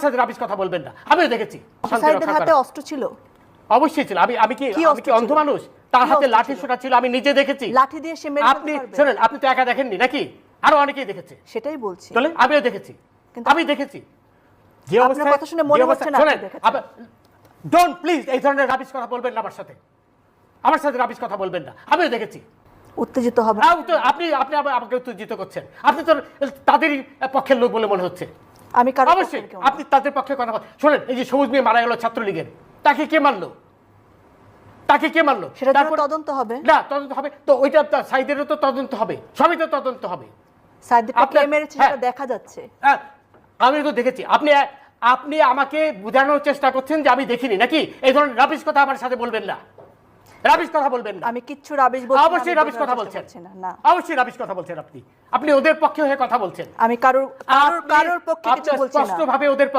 সাথে রাবিশ কথা বলবেন না। আমিও দেখেছি সাইদের হাতে অস্ত্র ছিল, অবশ্যই ছিল। আমি কি অন্ধ মানুষ? তার হাতে লাঠি সোটা ছিল, আমি নিজে দেখেছি। লাঠি দিয়ে সে মেরে আপনি শুনেন, আপনি তো একা দেখেননি নাকি, আরো অনেকেই দেখেছে। সেটাই বলছি, তাহলে আমিও দেখেছি, আমি দেখেছি যে আপনার কথা শুনে মনে হচ্ছে না আপনি দেখেছেন। ডোন্ট প্লিজ এই ধরনের রাবিশ কথা বলবেন না আমার সাথে, আমার সাথে রাবিশ কথা বলবেন না। আমিও দেখেছি। উত্তেজিত হবে আপনি আপনি আমাকে উত্তেজিত করছেন। আপনি তো তাদেরই পক্ষের লোক বলে মনে হচ্ছে। আমি কারো অবশ্যই আপনি তাদের পক্ষে কথা বলেন। শোনেন, এই যে সবুজ মেয়ে মারা গেল ছাত্রলীগের, তাকে কে মারলো? তাকে কে মারলো? সেটা তদন্ত হবে না, তদন্ত হবে তো, ওইটা সাইদেরও তো তদন্ত হবে, সবই তো তদন্ত হবে। সাইদকে কে মেরেছে সেটা দেখা যাচ্ছে। আমি তো দেখেছি। আপনি আমাকে বোঝানোর চেষ্টা করছেন যে আমি দেখিনি নাকি? এই ধরনের রাবিশ কথা আমার সাথে বলবেন না, রাবিশ কথা বলবেন না। আমি কিচ্ছু রাবিশ বলছি না। অবশ্যই রাবিশ কথা বলছেন না, অবশ্যই রাবিশ কথা বলছেন। আপনি ওদের পক্ষে হয়ে কথা বলছেন। আমি কারোর পক্ষে কিছু বলছি না। স্পষ্টভাবে ওদের